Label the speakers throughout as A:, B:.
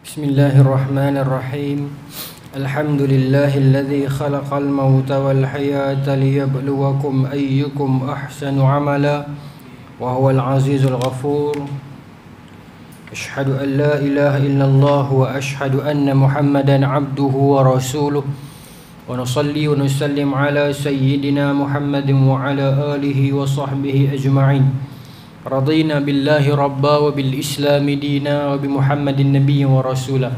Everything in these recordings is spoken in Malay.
A: Bismillahirrahmanirrahim. Alhamdulillahilladzi khalaqal mauta wal hayata liyabluwakum ayyukum ahsanu amala wa huwal azizul ghafur. Asyhadu an la ilaha illallah wa asyhadu anna Muhammadan abduhu wa rasuluh. Wa nusalli wa nusallim ala sayyidina Muhammadin wa ala alihi wa sahbihi ajma'in. Radina billahi rabba wa bil islami dina wa bi Muhammadin nabiyyin wa rasulah.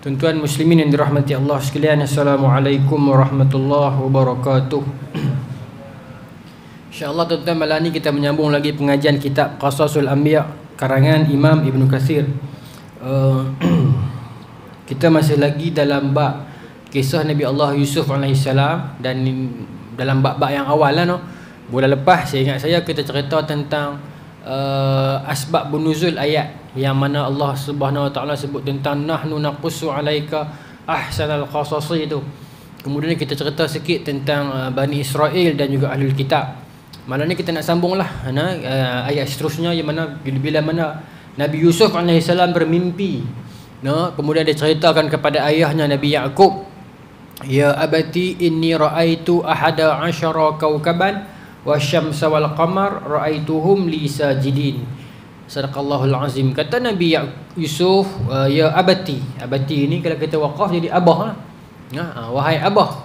A: Tuan-tuan muslimin yang dirahmati Allah sekalian, Assalamualaikum warahmatullahi wabarakatuh. InsyaAllah tuan-tuan, malam ni kita menyambung lagi pengajian kitab Qasasul Anbiya karangan Imam Ibn Kathir. Kita masih lagi dalam bab kisah Nabi Allah Yusuf AS, dan dalam bab-bab yang awal lah, no? Bulan lepas saya ingat kita cerita tentang asbab nuzul ayat yang mana Allah Subhanahu Wa Taala sebut tentang nahnu naqussu alaika ahsanal qasasi itu. Kemudian kita cerita sikit tentang Bani Israel dan juga Ahlul Kitab. Malam ni kita nak sambunglah ayat seterusnya yang mana bila mana Nabi Yusuf AS bermimpi, kemudian dia ceritakan kepada ayahnya Nabi Yaqub, ya abati inni raaitu ahada asyara kawkaban wasyamsa wal qamar ra'aituhum li sajidin. Sadaqallahul azim. Kata Nabi Yusuf, ya abati. Abati ini kalau kita waqaf jadi abah lah. Wahai abah,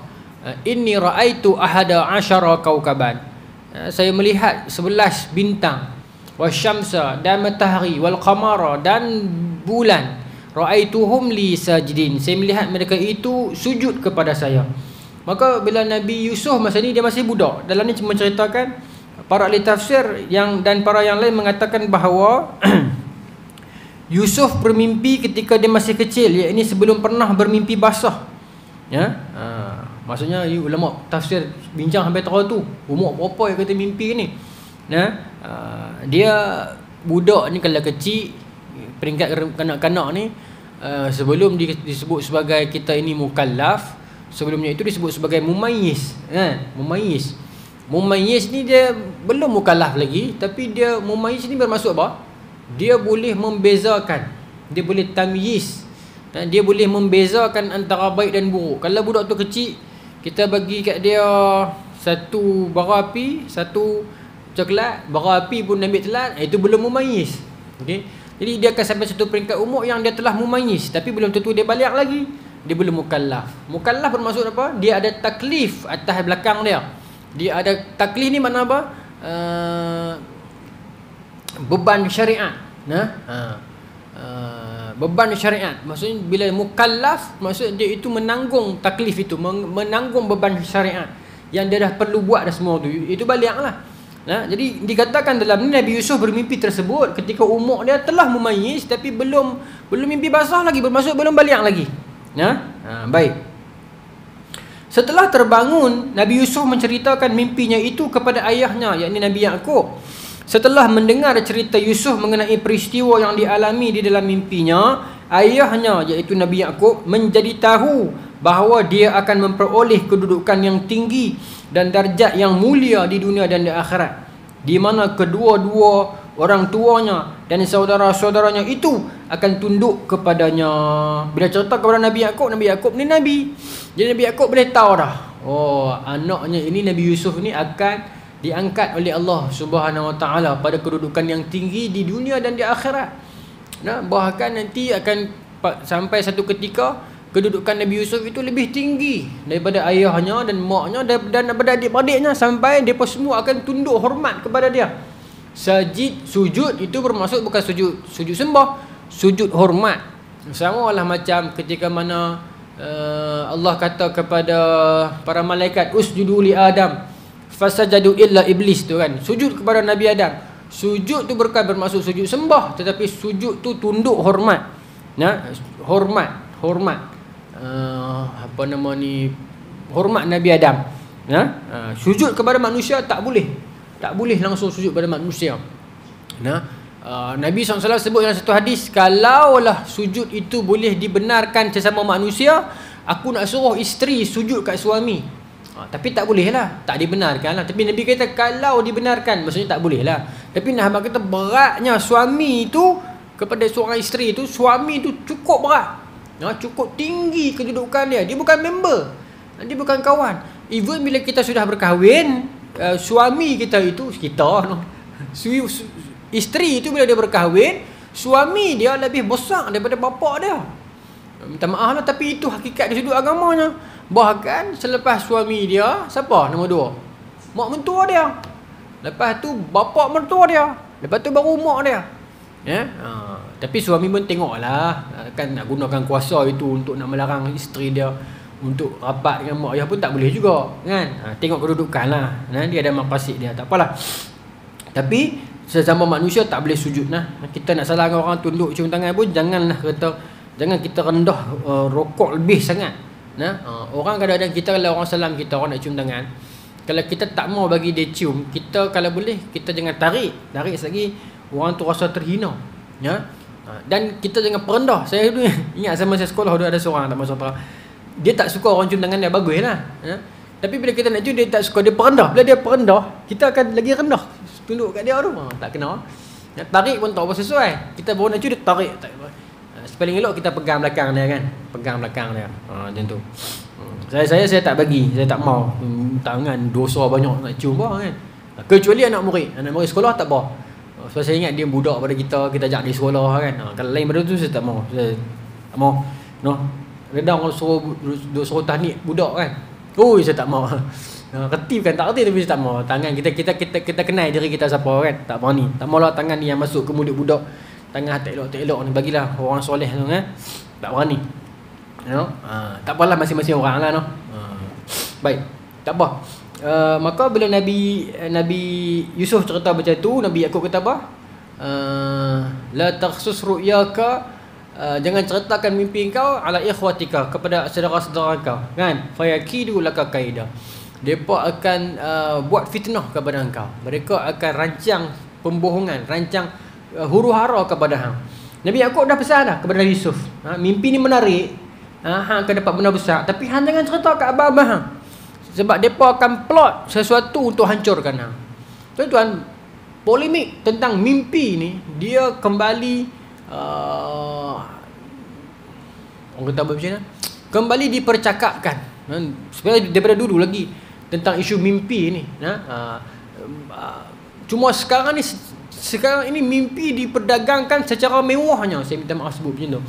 A: inni ra'aitu ahada asyara kawkaban. Saya melihat 11 bintang. Wasyamsa, dan matahari, wal qamara, dan bulan. Ra'aituhum li sajidin. Saya melihat mereka itu sujud kepada saya. Maka bila Nabi Yusuf masa ni dia masih budak. Dalam ni menceritakan para ahli tafsir dan para yang lain mengatakan bahawa Yusuf bermimpi ketika dia masih kecil, iaitu sebelum pernah bermimpi basah. Maksudnya ulama tafsir bincang sampai tahu tu umur berapa yang kata mimpi ni. Dia budak ni kalau kecil, peringkat kanak-kanak ni, sebelum disebut sebagai kita ini mukallaf, sebelumnya itu disebut sebagai mumayyiz. Mumayyiz ni dia belum mukallaf lagi, tapi dia mumayyiz ni bermaksud apa? Dia boleh membezakan, dia boleh tamyiz, dia boleh membezakan antara baik dan buruk. Kalau budak tu kecil, kita bagi kat dia satu bara api, satu coklat, bara api pun ambil telan, itu belum mumayyiz. Okey. Jadi dia akan sampai satu peringkat umur yang dia telah mumayyiz, tapi belum tentu dia balik lagi. Dia belum mukallaf. Mukallaf bermaksud apa? Dia ada taklif atas belakang dia. Dia ada taklif ni makna apa? Beban syariat. Beban syariat. Maksudnya bila mukallaf, maksud dia itu menanggung taklif itu, menanggung beban syariat yang dia dah perlu buat dah semua tu. Itu baliglah. Jadi dikatakan dalam ni Nabi Yusuf bermimpi tersebut ketika umur dia telah mumayyiz, tapi belum mimpi basah lagi, bermaksud belum baligh lagi. Baik. Setelah terbangun, Nabi Yusuf menceritakan mimpinya itu kepada ayahnya, yakni Nabi Yaqub. Setelah mendengar cerita Yusuf mengenai peristiwa yang dialami di dalam mimpinya, ayahnya iaitu Nabi Yaqub menjadi tahu bahawa dia akan memperoleh kedudukan yang tinggi dan darjat yang mulia di dunia dan di akhirat, di mana kedua-dua orang tuanya dan saudara-saudaranya itu akan tunduk kepadanya. Bila cerita kepada Nabi Yaqub ni Nabi. Jadi Nabi Yaqub boleh tahu dah, anaknya ini Nabi Yusuf ni akan diangkat oleh Allah Subhanahu Wa Taala pada kedudukan yang tinggi di dunia dan di akhirat. Bahkan nanti akan sampai satu ketika kedudukan Nabi Yusuf itu lebih tinggi daripada ayahnya dan maknya dan daripada adik-beradiknya, sampai mereka semua akan tunduk hormat kepada dia. Sujud itu bermaksud bukan sujud sembah, sujud hormat. Sama lah macam ketika mana Allah kata kepada para malaikat, usjudu li Adam fasajadu illa iblis tu kan. Sujud kepada Nabi Adam. Sujud tu bukan bermaksud sujud sembah, tetapi sujud tu tunduk hormat. Hormat. Hormat Nabi Adam. Sujud kepada manusia tak boleh langsung sujud pada manusia. Nabi SAW sebut dalam satu hadis, kalaulah sujud itu boleh dibenarkan sesama manusia, aku nak suruh isteri sujud kat suami. Tapi tak boleh lah, tak dibenarkan lah. Tapi Nabi kata kalau dibenarkan, maksudnya tak boleh lah. Tapi nak kata beratnya suami itu kepada seorang isteri tu, suami tu cukup berat, cukup tinggi kedudukan dia. Dia bukan member, dia bukan kawan. Even bila kita sudah berkahwin, suami kita itu isteri itu bila dia berkahwin, suami dia lebih besar daripada bapa dia. Minta maaf lah, tapi itu hakikat di sudut agamanya. Bahkan selepas suami dia, siapa nombor 2? Mak mentua dia. Lepas tu bapa mertua dia. Lepas tu baru mak dia. Tapi suami pun tengoklah, kan nak gunakan kuasa itu untuk nak melarang isteri dia untuk rapat dengan mak ayah pun tak boleh juga, kan? Tengok kedudukan lah, dia ada maqasid dia, tak apalah. Tapi sesama manusia tak boleh sujud lah. Kita nak salahkan orang tunduk cium tangan pun jangan kita rendah rokok lebih sangat. Orang kadang-kadang kita, kalau orang salam kita, orang nak cium tangan, kalau kita tak mau bagi dia cium, kita kalau boleh kita jangan tarik lagi, orang tu rasa terhina, dan kita jangan perendah. Saya dulu ingat sama saya sekolah ada seorang tak masuk dia tak suka orang cium tangan dia, bagus lah, tapi bila kita nak cium dia tak suka, dia perendah. Bila dia perendah, kita akan lagi rendah tunduk kat dia tu, tak kena. Nak tarik pun tak apa sesuai, kita baru nak cium dia tarik, tak apa. Paling elok kita pegang belakang dia, kan, pegang belakang dia, macam tu. Saya tak bagi, saya tak mau tangan dosa banyak nak cium bah, kan. Kecuali anak murid sekolah tak apa. Sebab saya ingat dia budak pada kita ajak dia sekolah, kan. Kalau lain pada tu saya tak mau. Saya tak mau. Redang suruh tahnik budak, kan. Saya tak mau. Reti kan tak reti, tapi saya tak mau. Tangan kita kenal diri kita siapa, kan. Tak berani. Tak maulah tangan ni yang masuk ke mulut budak. Tangan tak elok ni bagilah orang soleh tu, kan. Tak berani. Tak apalah, masing-masing orang lah, baik, tak apa. Maka bila Nabi Yusuf cerita macam tu, Nabi Yaqub kata apa? La takhsus ru'yaka, jangan ceritakan mimpi kau ala ikhwatika, kepada saudara-saudara kau, kan. Fayakidu laka kaida, depa akan buat fitnah kepada engkau. Mereka akan rancang pembohongan, rancang huru-hara kepada hang. Nabi Yaqub dah pesan dah kepada Nabi Yusuf, mimpi ni menarik, hang akan dapat benda besar, tapi hang jangan cerita kat abang-abang hang, sebab mereka akan plot sesuatu untuk hancurkan hang. Tuan-tuan, polemik tentang mimpi ni dia kembali orang kata macam mana, kembali dipercakapkan. Sebenarnya daripada dulu lagi tentang isu mimpi ni. Cuma sekarang ini mimpi diperdagangkan secara mewahnya. Saya minta maaf sebut macam tu.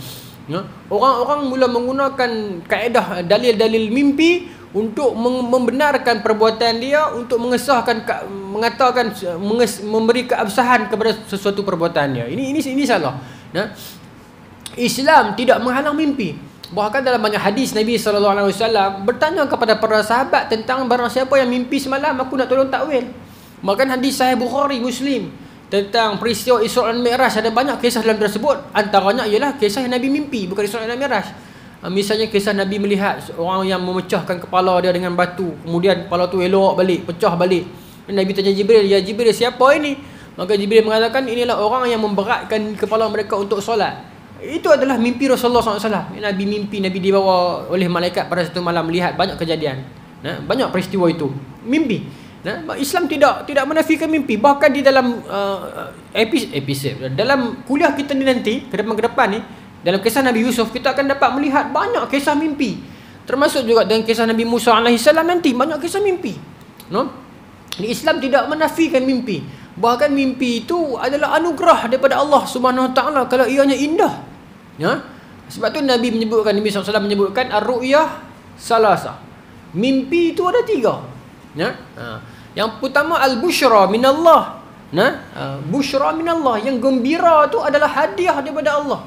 A: Orang-orang mula menggunakan kaedah dalil-dalil mimpi untuk membenarkan perbuatan dia, untuk mengesahkan, mengatakan, memberi keabsahan kepada sesuatu perbuatan dia. Ini salah. Islam tidak menghalang mimpi. Bahkan dalam banyak hadis Nabi SAW bertanya kepada para sahabat tentang barang siapa yang mimpi semalam, aku nak tolong takwil. Bahkan hadis Sahih Bukhari, Muslim tentang peristiwa Isra' dan Mi'raj, ada banyak kisah dalam tersebut. Antaranya ialah kisah Nabi mimpi, bukan Isra' dan Mi'raj. Misalnya kisah Nabi melihat orang yang memecahkan kepala dia dengan batu, kemudian kepala tu elok balik, pecah balik. Nabi tanya Jibril, ya Jibril, siapa ini? Maka Jibril mengatakan, inilah orang yang memberatkan kepala mereka untuk solat. Itu adalah mimpi Rasulullah SAW. Nabi mimpi, Nabi dibawa oleh malaikat pada satu malam melihat banyak kejadian, banyak peristiwa itu mimpi. Islam tidak menafikan mimpi. Bahkan di dalam episode dalam kuliah kita ni nanti ke depan ni, dalam kisah Nabi Yusuf, kita akan dapat melihat banyak kisah mimpi. Termasuk juga dengan kisah Nabi Musa AS nanti, banyak kisah mimpi. Islam tidak menafikan mimpi. Bahkan mimpi itu adalah anugerah daripada Allah Subhanahu Wa Taala kalau ianya indah. Sebab tu Nabi SAW menyebutkan ar-ru'yah salasa. Mimpi itu ada 3. Yang pertama al-busyra minallah. Busyra minallah, yang gembira tu adalah hadiah daripada Allah.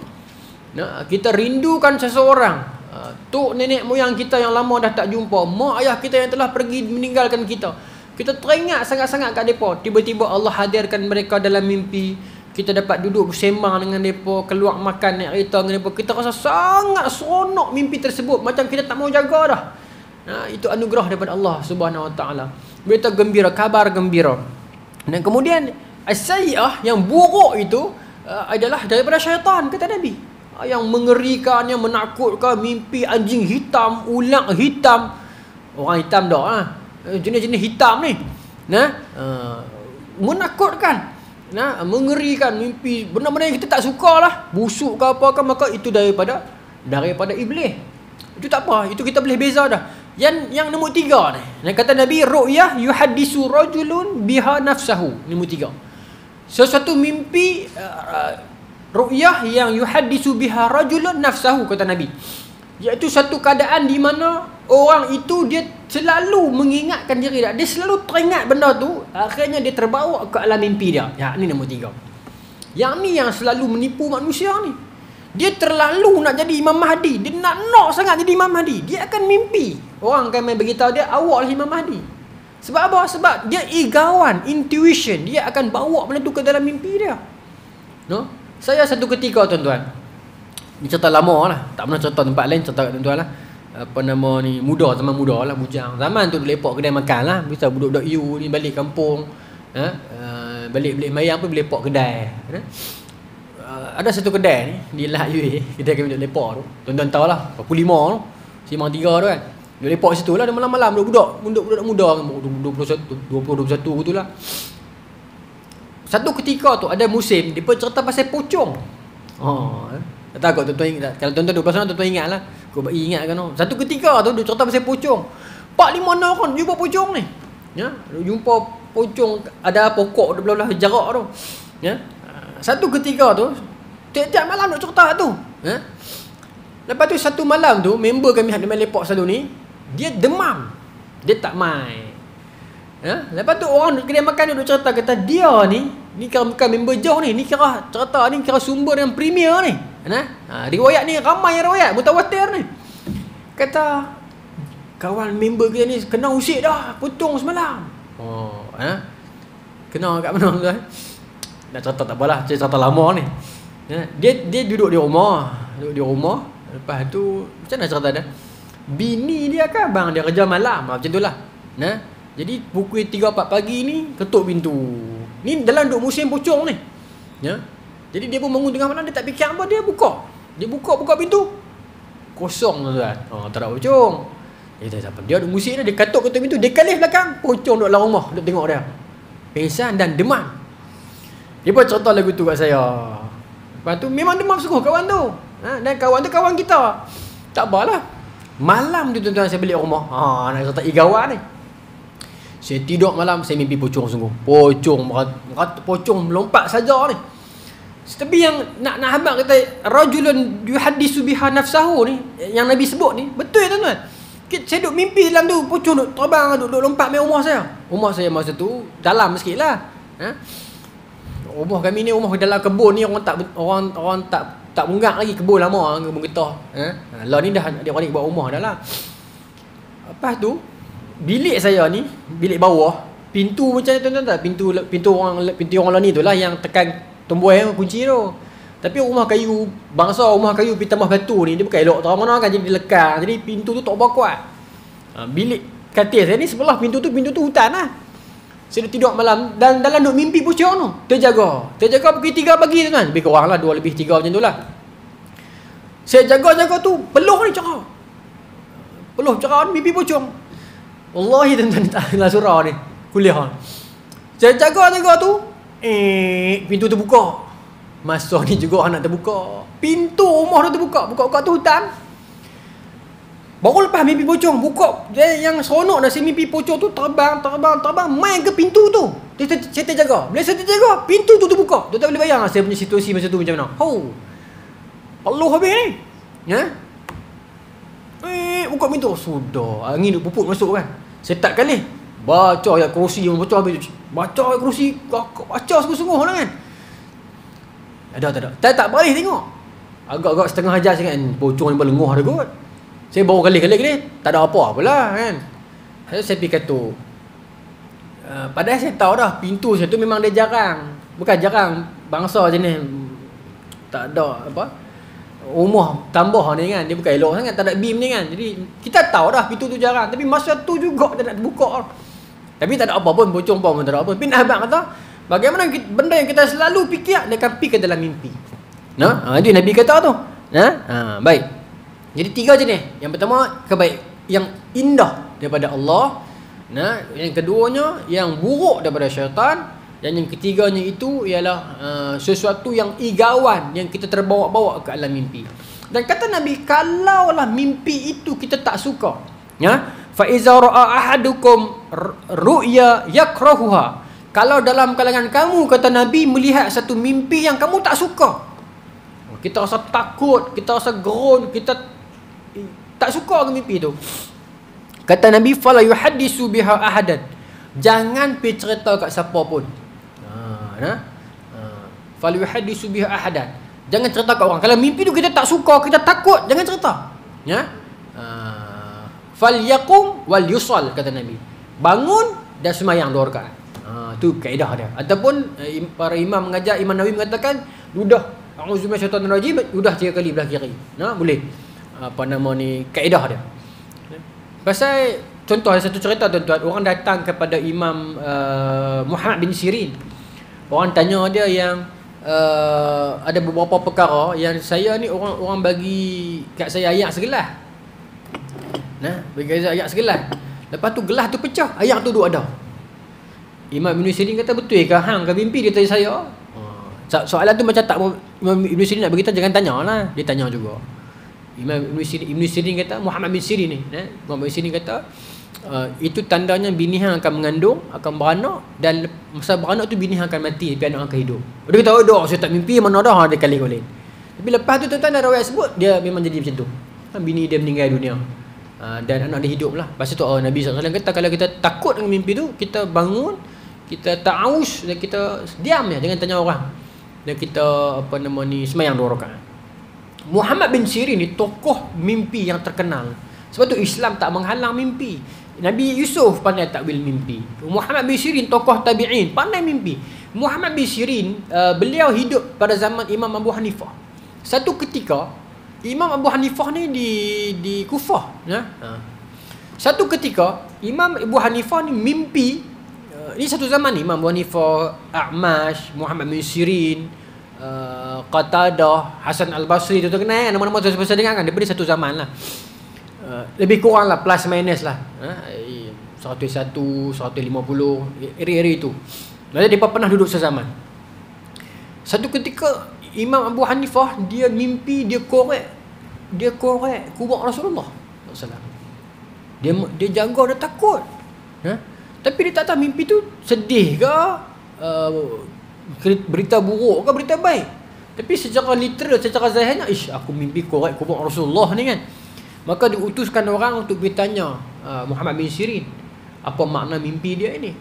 A: Kita rindukan seseorang, tok nenek moyang kita yang lama dah tak jumpa, mak ayah kita yang telah pergi meninggalkan kita. Kita teringat sangat-sangat kat mereka. Tiba-tiba Allah hadirkan mereka dalam mimpi. Kita dapat duduk bersembang dengan mereka, keluar makan, naik kereta dengan mereka. Kita rasa sangat seronok mimpi tersebut, macam kita tak mau jaga dah. Itu anugerah daripada Allah Subhanahu Wa Taala. Berita gembira, kabar gembira. Dan kemudian as-sayyi'ah, yang buruk itu adalah daripada syaitan, kata Nabi. Yang mengerikan, yang menakutkan, mimpi anjing hitam, ular hitam. Orang hitam dah jenis-jenis hitam ni, menakutkan. mengerikan, mimpi benar-benar yang kita tak suka lah, busuk ke apa ke, maka itu daripada iblis. Itu tak apa, itu kita boleh beza dah. Yang nombor 3 ni, yang kata Nabi, ru'yah yuhaddisu rajulun biha nafsahu. Nombor 3, sesuatu mimpi, ru'yah yang yuhaddisu biha rajulun nafsahu, kata Nabi, iaitu satu keadaan di mana orang itu dia selalu mengingatkan diri dia selalu teringat benda tu, akhirnya dia terbawa ke alam mimpi dia. Ya, ni nombor 3. Yang ni yang selalu menipu manusia ni. Dia terlalu nak jadi Imam Mahdi, dia nak sangat jadi Imam Mahdi, dia akan mimpi orang akan main beritahu dia, awak lah Imam Mahdi. Sebab apa? Sebab dia igawan, intuition, dia akan bawa benda tu ke dalam mimpi dia. Saya satu ketika, tuan-tuan, ni cerita lama lah, tak pernah cerita tempat lain, cerita kat tuan-tuan lah. Apa nama ni, zaman muda lah, bujang. Zaman tu lepak kedai makan lah. Bisa budak-budak you ni balik kampung, balik mayang pun lepak kedai. Ada satu kedai ni di Lah UA, kedai kami duduk lepak tu. Tuan-tuan tahu lah, 45 tu, Simang 3 tu kan. Duduk lepak situ lah, dia malam-malam budak-budak muda, 20-21 gitu lah. Satu ketika tu ada musim, dia pun cerita pasal pocong. Tak tahu tuan-tuan ingat. Kalau tuan-tuan 12 orang, tuan-tuan ingat lah. Kau ingat kan? Satu ketika tu dia cerita pasal pocong. 4-5 orang jumpa pocong ni. Ya, jumpa pocong, ada pokok belah-belah jarak tu. Ya. Satu ketika tu, tiap-tiap malam nak cerita tu. Ya. Lepas tu satu malam tu, member kami yang main lepak selalu ni, dia demam. Dia tak main. Ya. Lepas tu orang kedai makan duduk cerita, kata dia ni kira bukan member jauh ni kira cerita ni kira sumber yang premier ni. Riwayat ni ramai yang riwayat, mutawatir ni. Kata kawan member kita ni kena usik dah pocong semalam. Kena kat mana tu? Dah cerita tak apalah, cerita lama ni. Dia duduk di rumah. Lepas tu macam mana cerita dia? Bini dia kan abang dia kerja malam, macam tu lah. Jadi pukul 3-4 pagi ni ketuk pintu. Ni dalam duk musim pocong ni. Ya. Jadi dia pun bangun tengah malam, dia tak fikir apa, dia buka pintu. Kosong tuan. Tak ada pocong. Dia tak apa. Dia duk musik dia ketuk pintu, dia kalih belakang, pocong duk dalam rumah, duk tengok dia. Pingsan dan demam. Dia pun cerita lagu tu kat saya. Lepas tu memang demam sungguh kawan tu. Dan kawan tu kawan kita. Tak apalah. Malam tu tuan-tuan saya balik rumah. Nak cerita igawan ni. Saya tidur malam, saya mimpi pocong sungguh. Pocong melompat saja ni. Tapi yang nak habaq kata rajulun yuhaddisu biha nafsahu ni, yang Nabi sebut ni, betul ya tuan-tuan. Saya duduk mimpi dalam tu, pocong duduk terbang, duduk lompat main rumah saya. Rumah saya masa tu dalam sikit lah. Rumah kami ni rumah dalam kebun ni, orang tak munggak lagi, kebun lama, kebun getah. Lah ni dah adik-adik buat rumah dah lah. Lepas tu bilik saya ni, bilik bawah, pintu macam tu tuan-tuan tak? Pintu orang lain tu lah yang tekan tombol yang kunci tu. Tapi rumah kayu, bangsa rumah kayu tambah batu ni, dia bukan elok tahu mana kan, jadi dia lekang. Jadi pintu tu tak berapa kuat. Bilik katil saya ni sebelah pintu tu hutan lah. Saya dah tidur malam dan dalam duk mimpi pocong tu. Terjaga pukul 3 pagi tu kan. Lebih kurang lah 2 lebih 3 macam tu lah. Saya jaga tu, peluh ni cerah. Ni mimpi pocong. Wallahi tuan-tuan tak lah surah ni. Kuliah. Saya jaga tu, pintu terbuka. Masa ni juga anak terbuka. Pintu rumah tu terbuka. Buka tu hutan. Baru lepas mimpi pocong, buka. Yang seronok dah saya mimpi pocong tu terbang, main ke pintu tu. Saya terjaga. Bila saya terjaga, pintu tu terbuka. Tuan tak boleh bayang saya punya situasi masa tu macam mana. Peluh habis ni. Ya? Buka pintu. Sudah. Angin duk puput masuk kan. Saya tak kali. Baca ayat kursi, baca habis. Baca ayat kursi. Baca sungguh-sungguh lah kan. Ada. Tak boleh tengok. Agak-agak setengah ajar saya kan. Pocong ni berlenguh ada kot. Saya baru kali tak ada apa-apa lah kan. Saya pergi kata padahal saya tahu dah pintu saya tu memang dia jarang. Bukan jarang, bangsa jenis tak ada apa, rumah tambah ni kan, dia bukan elok sangat, tak ada beam ni kan. Jadi kita tahu dah pintu tu jarang. Tapi masa tu juga dia nak buka. Tapi tak ada apa pun, pocong pun tak ada apa. Tapi nak abang kata bagaimana benda yang kita selalu fikir, dia akan pergi ke dalam mimpi. Itu Nabi kata tu. Baik. Jadi 3 jenis. Yang pertama, yang indah daripada Allah. Yang keduanya, yang buruk daripada syaitan. Dan yang ketiganya itu ialah sesuatu yang igawan, yang kita terbawa-bawa ke alam mimpi. Dan kata Nabi, kalaulah mimpi itu kita tak suka, ya, fa iza ra'a ahadukum ru'ya yakrahuha, kalau dalam kalangan kamu, kata Nabi, melihat satu mimpi yang kamu tak suka, kita rasa takut, kita rasa gerun, kita tak suka dengan mimpi itu, kata Nabi, fala yuhaddisu biha ahadan, jangan pergi cerita kat siapa pun. Fala yuhaddisu biha ahadan, jangan cerita kat orang. Kalau mimpi tu kita tak suka, kita takut, jangan cerita, ya. Falyaqum wal yusall, kata Nabi, bangun dan sembahyang 2 rakaat. Tu kaedah dia. Ataupun para imam mengajar, Imam Nawawi mengatakan ludah a'udzubillahi minasyaitanir rajim, ludah 3 kali belah kiri. Boleh. Apa nama ni, kaedah dia. Pasal contoh ada satu cerita tuan-tuan, orang datang kepada Imam Muhammad bin Sirin. Orang tanya dia yang ada beberapa perkara yang saya ni orang bagi kat saya ayat segelas. Bagi ayat segelas. Lepas tu gelas tu pecah, ayat tu duk ada. Imam Ibn Sirin kata, betul ke hang ke mimpi? Dia tanya saya. Soalan tu macam tak, Imam Ibn Sirin nak beritahu, jangan tanya lah. Dia tanya juga. Imam Ibn Sirin kata, Muhammad bin Sirin ni, Muhammad bin Sirin kata, itu tandanya bini hang akan mengandung, akan beranak, dan masa beranak tu bini hang akan mati, tapi anak akan hidup. Dia kata, oh saya tak mimpi, mana dah ada kali-kali. Tapi lepas tu tuan-tuan ada riwayat sebut, dia memang jadi macam tu. Bini dia meninggal dunia, dan anak dia hidup lah. Lepas tu Nabi SAW kata, kalau kita takut dengan mimpi tu, kita bangun, kita ta'awus, dan kita diam je, jangan tanya orang, dan kita sembahyang 2 rakaat. Muhammad bin Sirin ni tokoh mimpi yang terkenal. Sebab tu Islam tak menghalang mimpi. Nabi Yusuf pandai takwil mimpi. Muhammad bin Sirin tokoh tabi'in, pandai mimpi. Muhammad bin Sirin beliau hidup pada zaman Imam Abu Hanifah. Satu ketika Imam Abu Hanifah ni di Kufah, Satu ketika Imam Abu Hanifah ni mimpi. Ini satu zaman ni Imam Abu Hanifah, A'mash, Muhammad bin Sirin, Qatadah, Hasan Al-Basri, tu kenal kan, nama-nama tu saya dengar kan, daripada satu zaman lah. Lebih kurang lah, plus minus lah, 101, 150, area-area itu. Lalu mereka pernah duduk sezaman. Satu ketika Imam Abu Hanifah, dia mimpi, dia korek kubur Rasulullah SAW. Dia jaga, dia takut, tapi dia tak tahu mimpi tu sedih ke, berita buruk ke berita baik. Tapi secara literal, secara zahirnya, aku mimpi korek kubur Rasulullah ni kan. Maka diutuskan orang untuk bertanya Muhammad bin Sirin, apa makna mimpi dia ini.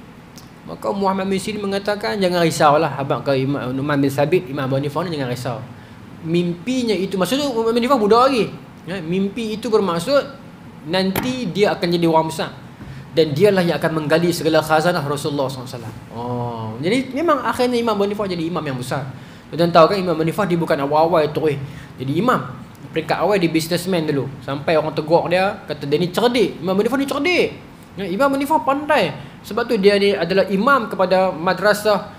A: Maka Muhammad bin Sirin mengatakan, jangan risaulah abang ke Imam Nu'man bin Sabit, Imam Abu Hanifah ni, jangan risau. Mimpinya itu, maksudnya Muhammad bin Hanifah budak lagi, mimpi itu bermaksud nanti dia akan jadi orang besar, dan dialah yang akan menggali segala khazanah Rasulullah SAW. Jadi memang akhirnya Imam Abu Hanifah jadi imam yang besar. Dan tahu kan, Imam Abu Hanifah dia bukan awal-awal terus jadi imam. Peringkat awal dia businessman dulu, sampai orang tegur dia, kata dia ni cerdik. Imam Abu Hanifah ni cerdik. Imam Abu Hanifah pandai. Sebab tu dia ni adalah imam kepada madrasah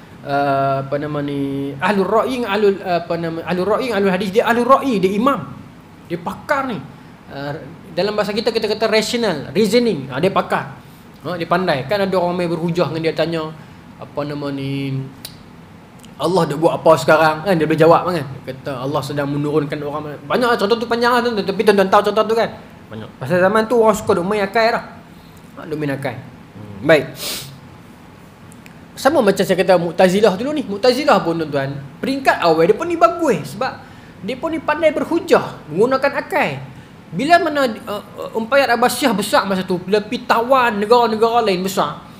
A: Ahlul Ra'i, Ahlul Ra'i, Ahlul Hadis. Dia Ahlul Ra'i, dia imam. Dia pakar ni. Dalam bahasa kita kata rational, reasoning. Dia pakar. Dia pandai. Kan ada orang main berhujah dengan dia, tanya Allah dah buat apa sekarang kan, dia boleh jawab kan. Dia kata Allah sedang menurunkan orang. Banyak contoh tu, panjang lah, tapi tuan-tuan tahu contoh tu kan. Banyak. Pasal zaman tu orang suka duk main akal lah. Duk main akal. Baik. Sama macam saya kata Mu'tazilah dulu ni. Mu'tazilah pun tuan-tuan, peringkat awal dia pun ni bagus, sebab dia pun ni pandai berhujah, menggunakan akal. Bila mana Umayyad Abbasiyah besar masa tu, bila pergi tawan negara-negara lain besar.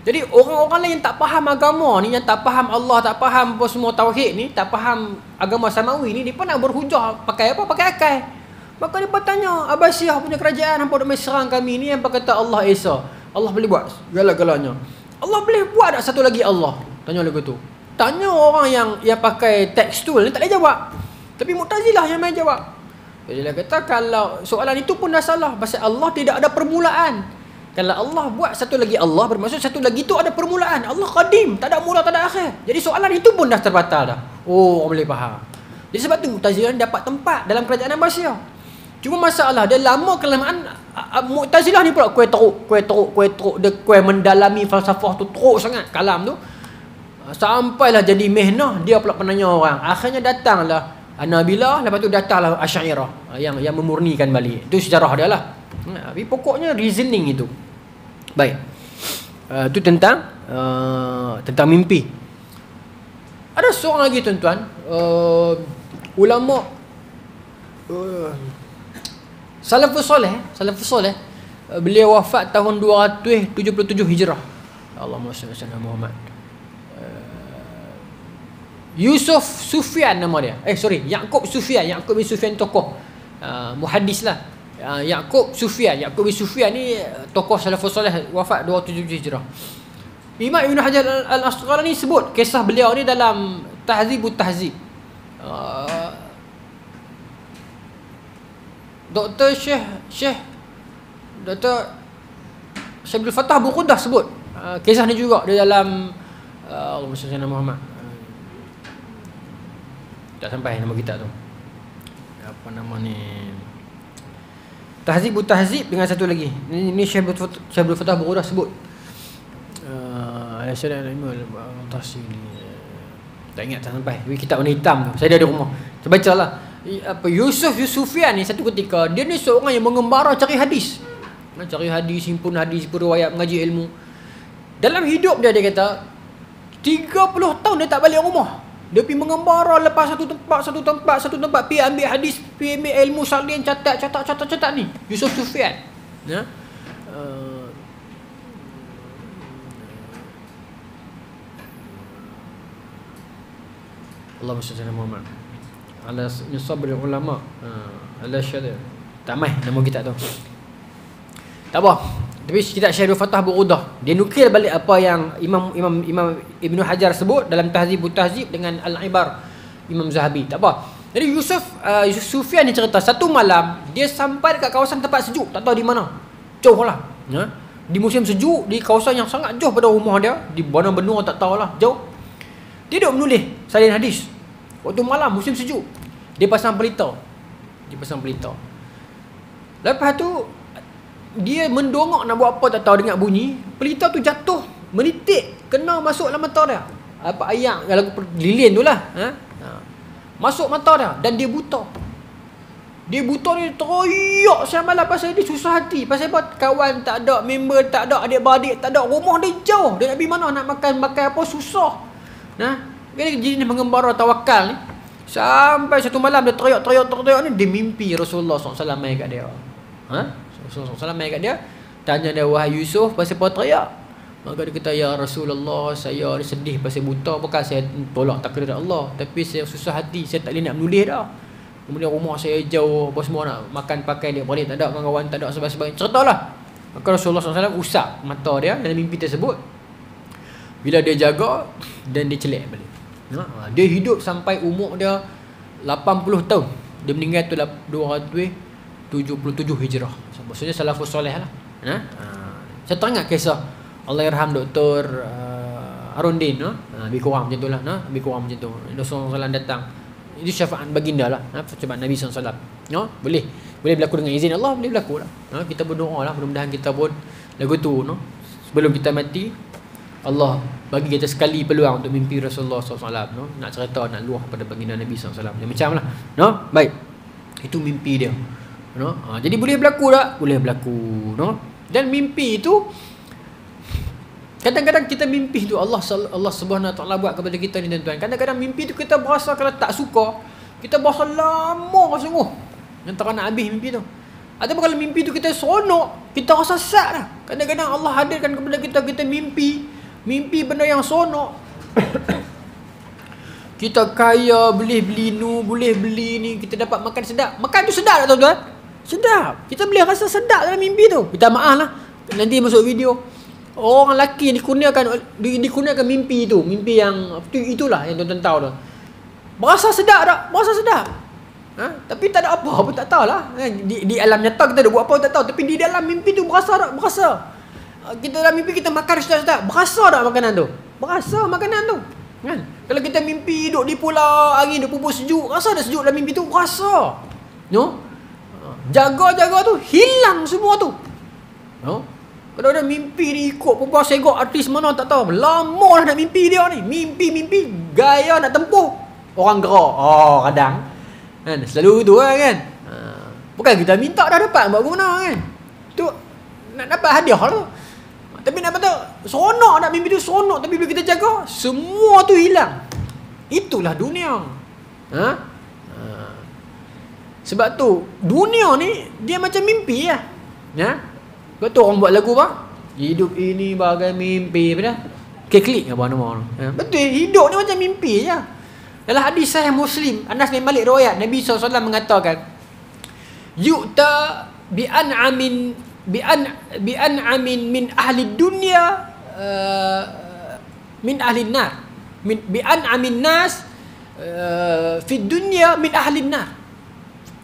A: Jadi orang-orang lain yang tak faham agama ni, yang tak faham Allah, tak faham apa semua tauhid ni, tak faham agama samawi ni, dia pun nak berhujah pakai apa? Pakai akal. Maka dia bertanya, Abbasiyah punya kerajaan, hampa duk main serang kami ni, yang kata Allah Esa, Allah boleh buat segala-galanya. Allah boleh buat tak satu lagi Allah? Tanya lagu tu. Tanya orang yang pakai tekstual ni, tak boleh jawab. Tapi Mu'tazilah yang main jawab. Jadi dia kata, kalau soalan itu pun dah salah, pasal Allah tidak ada permulaan. Kalau Allah buat satu lagi Allah, bermaksud satu lagi itu ada permulaan. Allah qadim, tak ada mula, tak ada akhir. Jadi soalan itu pun dah terbatal dah. Orang boleh faham. Jadi sebab tu Mu'tazilah dapat tempat dalam kerajaan Abbasiyah. Cuma masalah dia lama kelamaan. Mu'tazilah ni pula kuih teruk. Dia kuih mendalami falsafah tu teruk sangat, kalam tu. Sampailah jadi mihnah, dia pula penanya orang. Akhirnya datanglah Hanabilah, lepas tu datanglah Asy'ariyah yang memurnikan balik. Itu sejarah dia lah. Tapi pokoknya reasoning itu. Baik. Itu tentang mimpi. Ada seorang lagi tuan-tuan, ulama Salafus Soleh, beliau wafat tahun 277 Hijrah. Allahumma shalli ala Muhammad. Yusuf Sufyan nama dia. Yaqub bin Sufyan tokoh muhaddis lah. Yaqub bin Sufyan ni tokoh salafus soleh, wafat 277 Hijrah. Imam Ibn Hajar Al-Asqalani sebut kisah beliau ni dalam Tahzibut Tahzib. Dr. Syekh Abdul Fattah Buqudah sebut kisah ni juga di dalam Allahumma shalli ala Muhammad. Tak sampai nama kitab tu. Apa nama ni? Tahzibut Tahzib dengan satu lagi. Ini Syekh Abdul Fattah Buqudah sebut. Tak ingat, tak sampai. Kitab warna hitam tu. Saya ada di rumah. Saya bacalah. Yusuf Sufyan ni satu ketika dia ni seorang yang mengembara cari hadis. Himpun hadis, riwayat, mengaji ilmu. Dalam hidup dia kata 30 tahun dia tak balik rumah. Dia pergi mengembara, lepas satu tempat pergi ambil hadis, pergi ambil ilmu salin, catat ni. Yusuf Sufyan. Ya. Allahumma shalli ala Muhammad. Ala sabri ulama. Ala syada. Tamai nama kitab tu. Tak apa. Tapi kitab Syekh Abdul Fattah Buqudah, dia nukil balik apa yang Imam Ibn Hajar sebut dalam Tahzibut Tahzib dengan Al-Ibar Imam Zahabi. Tak apa. Jadi Yusuf Sufyan ni cerita satu malam dia sampai dekat kawasan tempat sejuk, tak tahu di mana. Jauh lah. Ya? Di musim sejuk, di kawasan yang sangat jauh pada rumah dia, di mana benua tak tahulah, jauh. Dia duduk menulis salin hadis. Waktu malam musim sejuk, dia pasang pelita. Lepas tu dia mendongak nak buat apa tak tahu, dengar bunyi, pelita tu jatuh, menitik, kena masuk dalam mata dia. Apa ayat lagu lilin tu lah, masuk mata dia dan dia buta. Dia teriak semalam pasal dia susah hati. Pasal apa? Kawan tak ada, member tak ada, adik-beradik tak ada, rumah dia jauh. Dia nak pergi mana, nak makan apa susah. Dia jadi mengembara tawakal ni. Sampai satu malam dia teriak ni, dia mimpi Rasulullah SAW mai kat dia. Rasulullah SAW mai kat dia, tanya dia, wahai Yusuf, pasal apa teriak? Maka dia kata, ya Rasulullah, saya sedih pasal buta, bukan saya tolak takdir Allah, tapi saya susah hati, saya tak boleh nak menulis dah. Kemudian rumah saya jauh, apa semua, nak makan pakai dia beradik tak ada, kawan tak ada, sebagainya. Ceritalah. Maka Rasulullah SAW usap mata dia dalam mimpi tersebut. Bila dia jaga, dan dia celak balik. Dia hidup sampai umur dia 80 tahun. Dia meninggal tu 277 Hijrah. Maksudnya salafus soleh lah. Saya teringat kisah Allahyarham Dr. Arundin, lebih kurang macam tu lah. Lebih kurang macam tu. Rasulullah SAW datang. Itu syafaat baginda lah. Percobaan Nabi SAW. Boleh berlaku dengan izin Allah, boleh berlaku lah. Kita berdoa lah, mudah-mudahan kita pun lagu tu, sebelum kita mati, Allah bagi kita sekali peluang untuk mimpi Rasulullah SAW, nak cerita, nak luah pada baginda Nabi SAW. Macam lah. Baik. Itu mimpi dia. Jadi boleh berlaku tak? Boleh berlaku. Dan mimpi itu, kadang-kadang kita mimpi tu Allah Subhanahu Wa Taala buat kepada kita ni tuan-tuan. Kadang-kadang mimpi tu kita berasa kalau tak suka, kita berasa lama sungguh yang tak nak habis mimpi tu. Ataupun kalau mimpi tu kita seronok, kita rasa sat dah. Kadang-kadang Allah hadirkan kepada kita mimpi benda yang seronok. Kita kaya, boleh beli boleh beli ni, kita dapat makan sedap. Makan tu sedap tak tuan-tuan? Sedap. Kita boleh rasa sedap dalam mimpi tu. Minta maaf lah, nanti masuk video. Orang lelaki dikurniakan mimpi itu. Mimpi yang itulah yang tuan-tuan tahu tu. Berasa sedap tak? Berasa sedap. Tapi tak ada apa pun, tak tahulah. Di alam nyata kita ada buat apa tak tahu, tapi di dalam mimpi tu berasa tak? Berasa. Kita dalam mimpi kita makan sedap-sedap. Berasa tak makanan tu? Berasa makanan tu. Kan? Kalau kita mimpi duduk di pulau angin, duduk pupus sejuk, rasa ada sejuk dalam mimpi tu? Rasa. Jaga tu hilang semua tu. Kadang-kadang mimpi ni ikut perempuan segok artis mana tak tahu. Lama dah nak mimpi dia ni. Mimpi gaya nak tempuh orang gerak. Oh, kadang kan selalu tu kan. Bukan kita minta dah dapat, buat guna kan. Tu nak dapat hadiah tu. Tapi nak kata seronok nak mimpi tu seronok, tapi bila kita jaga semua tu hilang. Itulah dunia. Sebab tu dunia ni dia macam mimpi lah. Sebab tu orang buat lagu apa? Hidup ini bagai mimpi. Apa dah? Klik apa nama tu? Betul, hidup ni macam mimpi je. Dalam hadis Sahih Muslim, Anas bin Malik riwayat, Nabi SAW mengatakan, yu'ta bi'an'amin min ahli dunya min ahli nar, bi'an'amin nas fi dunya min ahli nar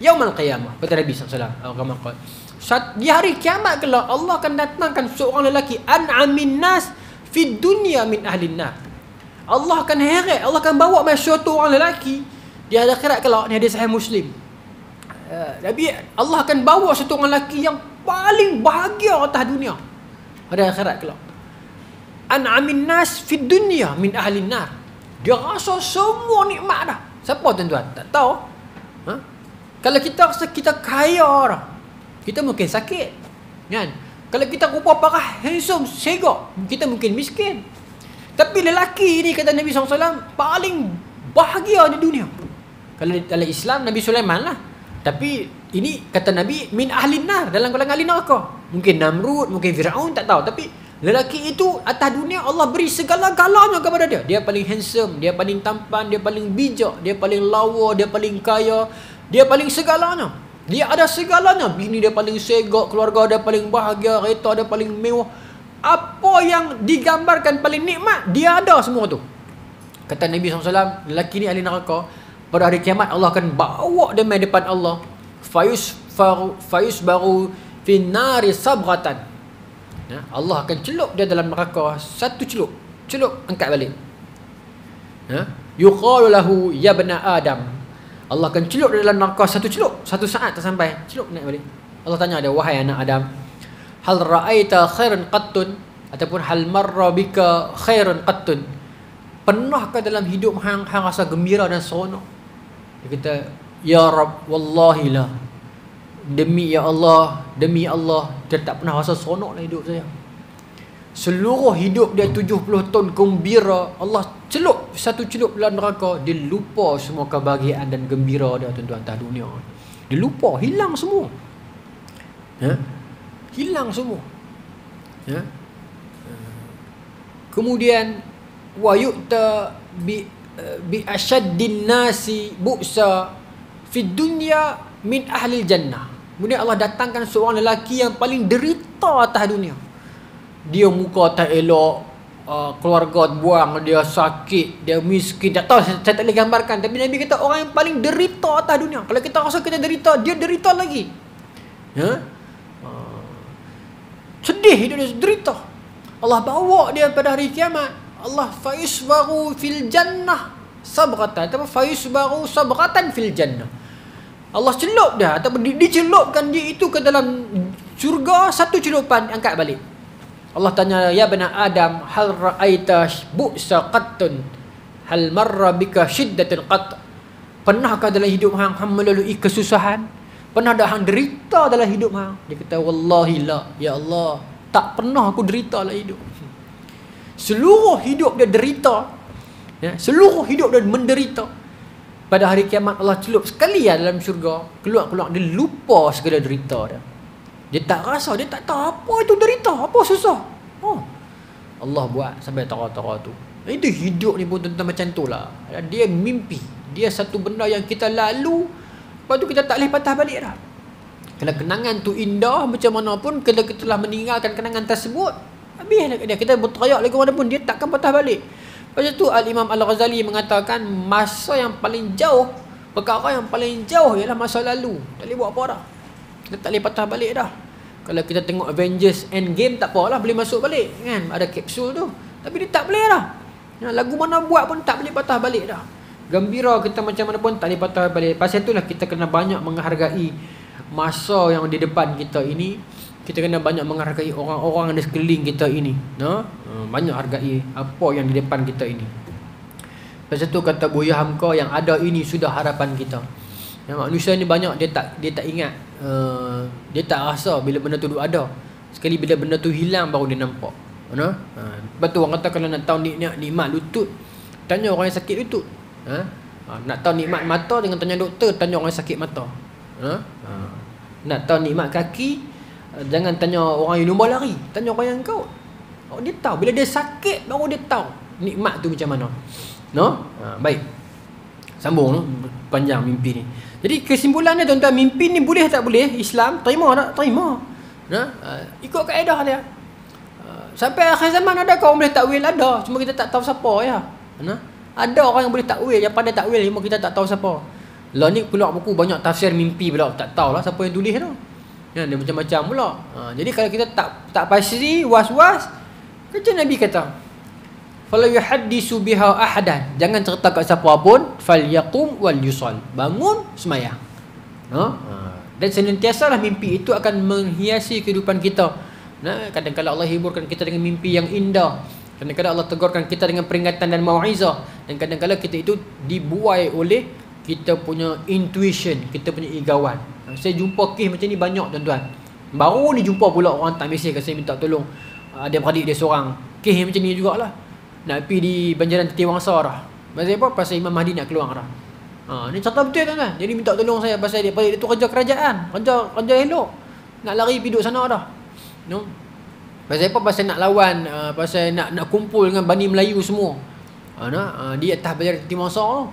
A: yaumul qiyamah. Kata Nabi SAW, di hari kiamat kelak Allah akan datangkan seorang lelaki an'amin nas fi dunya min ahli nar. Allah akan heret, Allah akan bawa suatu orang lelaki di akhirat kelak. Ni hadis Sahih Muslim. Nabi Allah akan bawa satu orang lelaki yang paling bahagia atas dunia pada akhirat kelak. An'amin nas fi dunya min ahli nar. Dia rasa semua nikmat dah. Siapa tuan-tuan? Tak tahu. Kalau kita rasa kita kaya dah, kita mungkin sakit, kan? Kalau kita rupa parah, handsome, segak, kita mungkin miskin. Tapi lelaki ni, kata Nabi SAW, paling bahagia di dunia. Kalau dalam Islam, Nabi Sulaiman lah. Tapi ini kata Nabi min ahli nar, dalam kalangan ahli neraka. Mungkin Namrud, mungkin Firaun, tak tahu. Tapi lelaki itu atas dunia Allah beri segala-galanya kepada dia. Dia paling handsome, dia paling tampan, dia paling bijak, dia paling lawa, dia paling kaya, dia paling segalanya. Dia ada segalanya. Bini dia paling segak, keluarga dia paling bahagia, kereta dia paling mewah. Apa yang digambarkan paling nikmat, dia ada semua tu. Kata Nabi SAW, lelaki ni ahli neraka. Pada hari kiamat Allah akan bawa dia main depan Allah. Fayus baru finari sabratan. Allah akan celup dia dalam neraka. Satu celup, angkat balik. Yuqalu lahu ya bna Adam. Allah akan celup dia dalam neraka satu celup. Satu saat tak sampai, celup naik balik. Allah tanya dia, wahai anak Adam, hal ra'aita khairan qattun, ataupun hal marra bika khairan qattun, pernahkah dalam hidup hang rasa gembira dan seronok? Dia kata, ya Rabb, wallahi la, demi Allah, dia tak pernah rasa seronok dalam hidup saya. Seluruh hidup dia 70 tahun gembira, Allah celup satu celup dalam neraka, dia lupa semua kebahagiaan dan gembira dia tuan-tuan atas dunia. Dia lupa, hilang semua. Hilang semua. Kemudian wa yu'ta bi asyaddin nasi bu'sa fid dunya min ahli jannah. Kemudian Allah datangkan seorang lelaki yang paling derita atas dunia. Dia muka tak elok, keluarga buang, dia sakit, dia miskin, tak tahu, saya tak boleh gambarkan. Tapi Nabi kata orang yang paling derita atas dunia. Kalau kita rasa kita derita, dia derita lagi. Sedih hidup dia, derita. Allah bawa dia pada hari kiamat. Allah fayusbaru fil jannah sabratan, atau fayusbaru sabratan fil jannah. Allah celup dia, ataupun dicelupkan dia itu ke dalam syurga, satu celupan angkat balik. Allah tanya, ya bani Adam, hal ra'aita bu'sa qattun, hal marra bika shiddatul qatt. Pernahkah dalam hidup hang melalui kesusahan? Pernah dah hang derita dalam hidup hang? Dia kata, wallahi la, ya Allah, tak pernah aku derita dalam hidup. Seluruh hidup dia derita, seluruh hidup dia menderita. Pada hari kiamat Allah celup sekali dalam syurga, keluar dia lupa segala derita dia. Dia tak rasa, dia tak tahu apa itu derita, apa susah. Allah buat sampai tara-tara tu. Itu hidup ni pun tuan-tuan macam tu lah. Dia mimpi, dia satu benda yang kita lalu, lepas tu kita tak boleh patah balik dah. Kalau kenangan tu indah macam mana pun, kalau kita telah meninggalkan kenangan tersebut, habis dia. Kita berteriak lagi mana pun, dia takkan patah balik. Lepas tu Al-Imam Al-Ghazali mengatakan, masa yang paling jauh, perkara yang paling jauh ialah masa lalu. Tak boleh buat apa dah. Kita tak boleh patah balik dah. Kalau kita tengok Avengers Endgame, tak apalah, boleh masuk balik kan, ada kapsul tu. Tapi dia tak boleh dah. Lagu mana buat pun tak boleh patah balik dah. Gembira kita macam mana pun tak boleh patah balik. Pasal itulah kita kena banyak menghargai masa yang di depan kita ini. Kita kena banyak menghargai orang-orang di sekeliling kita ini. Banyak hargai apa yang di depan kita ini. Lepas tu kata Buya Hamka, yang ada ini sudah harapan kita. Yang manusia ni banyak dia tak ingat, dia tak rasa bila benda tu ada. Sekali bila benda tu hilang baru dia nampak. Lepas tu orang kata kalau nak tahu nikmat lutut, tanya orang yang sakit lutut. Nak tahu nikmat mata, jangan tanya doktor, tanya orang yang sakit mata. Nak tahu nikmat kaki, jangan tanya orang yang lumba lari, tanya orang yang kau. Dia tahu bila dia sakit baru dia tahu nikmat tu macam mana. Baik. Sambung panjang mimpi ni. Jadi kesimpulannya tuan-tuan, mimpi ni boleh tak boleh? Islam terima tak? Terima. Ikut kaedah dia. Sampai akhir zaman ada kau boleh takwil, ada. Cuma kita tak tahu siapa ya. Ada orang yang boleh takwil, yang pandai takwil, cuma kita tak tahu siapa. Lah ni keluar buku banyak tafsir mimpi pula, tak tahulah siapa yang tulis tu. Dia macam-macam pula. Jadi kalau kita tak pasti, was-was, macam Nabi kata, fala yuhaddisu biha ahadan, jangan cerita kat siapa pun, falyaqum wal yusall, bangun sembahyang. Dan senantiasalah mimpi itu akan menghiasi kehidupan kita. Kadang-kadang Allah hiburkan kita dengan mimpi yang indah, kadang-kadang Allah tegurkan kita dengan peringatan dan mauizah, dan kadang-kadang kita itu dibuai oleh kita punya intuition, kita punya igauan. Saya jumpa kes macam ni banyak tuan-tuan. Baru ni jumpa pula orang tak mesej kat saya minta tolong adik-beradik dia seorang. Kes macam ni jugalah. Nak pergi di Banjaran Titiwangsa dah. Pasal apa? Pasal Imam Mahdi nak keluar dah. Ni cerita betul tuan-tuan. Jadi minta tolong saya pasal dia tu kerja kerajaan, kerja elok. Nak lari pergi duduk sana dah. Pasal apa? Pasal nak lawan, pasal nak kumpul dengan Bani Melayu semua. Di atas Banjaran Titiwangsa tu.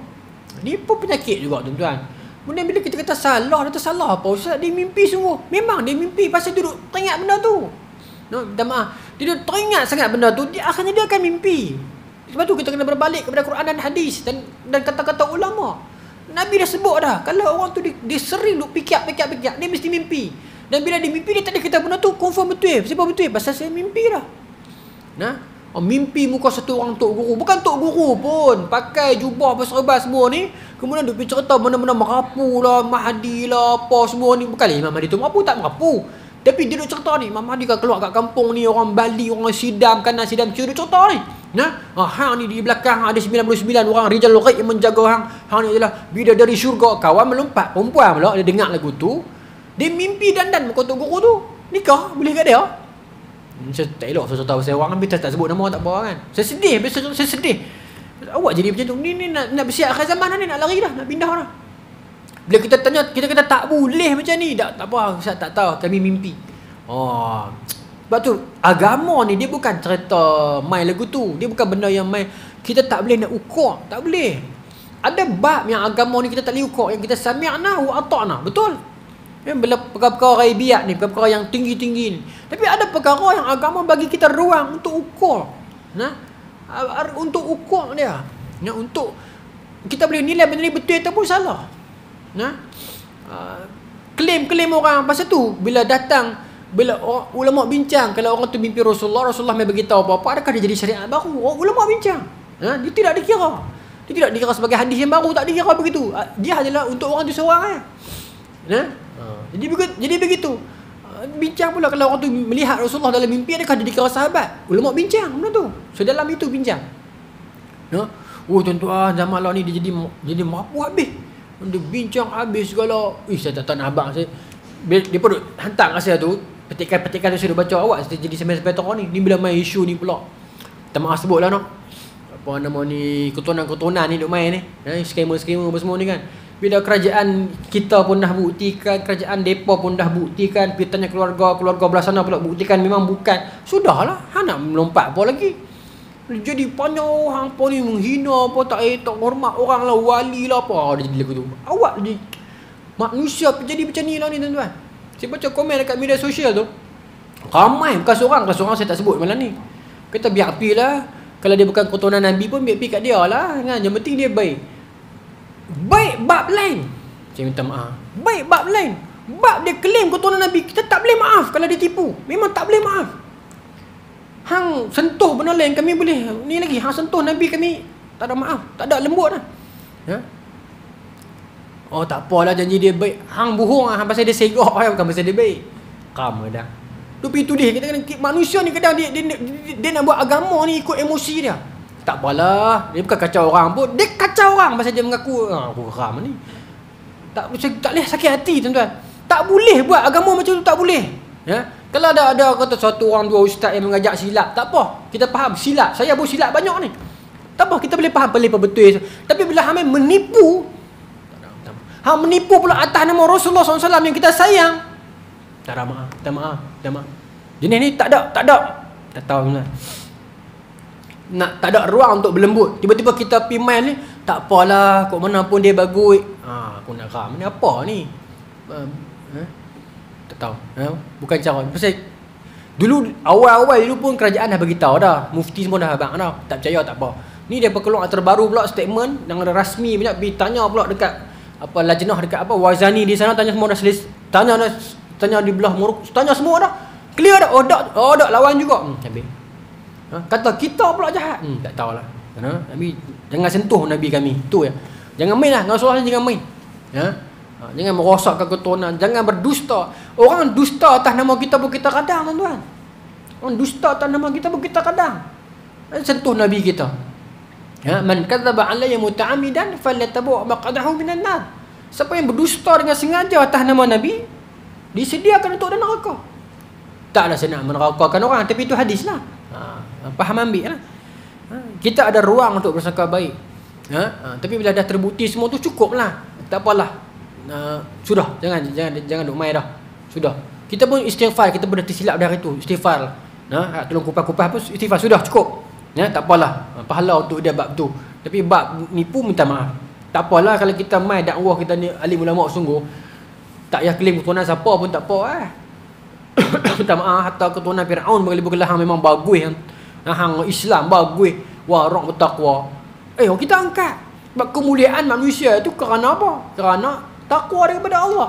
A: Ni pun penyakit juga tuan-tuan. Kemudian bila kita kata salah, dia salah apa Ustaz? Dia mimpi sungguh. Memang dia mimpi pasal duduk teringat benda tu. Minta maaf. Dia teringat sangat benda tu, akhirnya dia akan mimpi. Sebab tu kita kena berbalik kepada Quran dan hadis dan kata-kata ulama. Nabi dah sebut dah, kalau orang tu dia sering duk pikir, dia mesti mimpi. Dan bila dia mimpi, dia tak ada kata benda tu confirm betul. Siapa betul? Pasal saya mimpi dah. Mimpi muka satu orang tok guru. Bukan tok guru pun, pakai jubah berserban semua ni, kemudian duk cerita benda-benda merapu lah, Mahdi lah, apa semua ni. Bukan Imam Mahdi tu merapu, tak merapu. Tapi dia duk cerita ni, Imam Mahdi kan keluar kat kampung ni, orang Bali, orang Sidam, kanan Sidam kiri, dia cerita ni. Hang ni di belakang hang ada 99 orang rijal ghaib yang menjaga hang. Hang ni adalah bidadari syurga. Kawan melompat, perempuan pula dia dengar lagu tu. Dia mimpi dandan muka tok guru tu. Nikah boleh kat dia. Saya tak elok saya tahu saya orang ambil tak sebut nama tak apa kan. Saya sedih, saya sedih. Awak jadi macam tu. Ni nak bersiap akhir zaman ni, nak lari dah, nak pindah dah. Bila kita tanya, kita kata tak boleh macam ni. Tak apa, saya tak tahu, kami mimpi. Sebab tu agama ni dia bukan cerita main lagu tu. Dia bukan benda yang main. Kita tak boleh nak ukur, tak boleh. Ada bab yang agama ni kita tak boleh ukur, yang kita sami'na wa ata'na. Betul? Bila perkara-perkara ghaibiyat ni, perkara yang tinggi-tinggi ni. Tapi ada perkara yang agama bagi kita ruang untuk ukur. Untuk ukur dia. Untuk kita boleh nilai benda ni betul ataupun salah. Klaim-klaim orang pasal tu, bila ulama bincang, kalau orang tu mimpi Rasulullah mai beritahu apa-apa, adakah dia jadi syariat baru? Ulama bincang. Dia tidak dikira. Dia tidak dikira sebagai hadis yang baru, tak dikira begitu. Dia adalah untuk orang tu seorang. Jadi begitu. Bincang pula kalau orang tu melihat Rasulullah dalam mimpi, adakah dia dikira sahabat? Ulama bincang benda tu. So dalam itu bincang. Tuan-tuan, zaman lah ni dia jadi mampu habis. Dia bincang habis segala. Saya tak tahu nak abang saya. Dia pun hantar kat saya tu, petikan-petikan tu saya baca, awak jadi semester ni. Ni bila main isu ni pula. Tak maaf sebut lah apa nama ni, keturunan-keturunan ni duk main ni. Skema-skema apa semua ni kan. Bila kerajaan kita pun dah buktikan, kerajaan depa pun dah buktikan, pergi tanya keluarga belah sana pula buktikan memang bukan. Sudahlah, hang nak melompat apa lagi? Jadi banyak orang apa ni menghina apa, tak hormat orang lah, wali lah apa. Dia jadi lagu tu. Awak jadi manusia jadi macam ni lah ni tuan-tuan. Saya baca komen dekat media sosial tu, ramai, bukan seorang saya tak sebut malam ni. Kata biar api lah, kalau dia bukan keturunan Nabi pun biar api kat dia lah kan? Yang penting dia baik bab lain. Saya minta maaf. Baik bab lain. Bab dia claim keturunan Nabi, kita tak boleh maaf kalau dia tipu. Memang tak boleh maaf. Hang sentuh benda lain kami boleh. Ni lagi, hang sentuh Nabi kami tak ada maaf, tak ada lembut dah. Tak apalah janji dia baik. Hang bohong hang pasal dia segak bukan pasal dia baik. Kamu dah. Duk pergi tulis. Kita kena, manusia ni kadang dia nak buat agama ni ikut emosi dia. Tak apalah, dia bukan kacau orang pun. Dia kacau orang pasal dia mengaku aku geram ni. Tak boleh sakit hati tuan-tuan. Tak boleh buat agama macam tu, tak boleh. Ya. Kalau ada kata satu orang dua ustaz yang mengajak silap, tak apa. Kita faham silap. Saya pun silap banyak ni. Tak apa, kita boleh faham apa betul. Tapi bila hang menipu, hang menipu pula atas nama Rasulullah SAW yang kita sayang. Tak ada maaf, tak maaf. Jenis ni tak ada. Tak tahu lah. Tak ada ruang untuk berlembut. Tiba-tiba kita pergi main ni, tak apalah, kok mana pun dia bagus. Aku nak ram ni apa ni? Tak tahu. Bukan cara. Pasal dulu awal-awal dulu pun kerajaan dah bagi tahu dah. Mufti semua dah abang dah. Tak percaya tak apa. Ni dia keluar terbaru pula statement yang ada rasmi banyak pergi tanya pula dekat apa lajnah dekat apa Wazani di sana, tanya semua dah selesai. Tanya di belah Morocco, tanya semua dah. Clear dah. Oh dak lawan juga. Habis. Kata kita pula jahat. Tak tahulah. Nabi jangan sentuh Nabi kami. Tu ya. Jangan main lah. Rasulullah jangan main. Jangan merosakkan keturunan. Jangan berdusta. Orang dusta atas nama kita pun kita kadang, tuan-tuan. Orang dusta atas nama kita pun kita kadang. Sentuh Nabi kita. Man kadzaba alayya muta'ammidan falyatabu' maq'adahu minan nar. Siapa yang berdusta dengan sengaja atas nama Nabi, disediakan untuk neraka. Taklah saya nak menerakakan orang, tapi itu hadis lah. Faham ambil lah. Kita ada ruang untuk bersangka baik. Tapi bila dah terbukti semua tu cukup lah. Tak apalah. Sudah, jangan duk main dah. Sudah. Kita pun istighfar, kita pun dah tersilap dari itu. Istighfar. Tolong kupas-kupas pun istighfar, sudah cukup. Tak apalah. Pahala untuk dia bab tu. Tapi bab nipu minta maaf. Tak apalah kalau kita main dakwah kita ni alim ulama sungguh. Tak payah klaim keturunan siapa pun tak apa. Minta maaf, hatta keturunan Firaun bagi hang memang bagus, hang Islam bagus, warak bertakwa. Kita angkat. Sebab kemuliaan manusia itu kerana apa? Kerana takwa daripada Allah.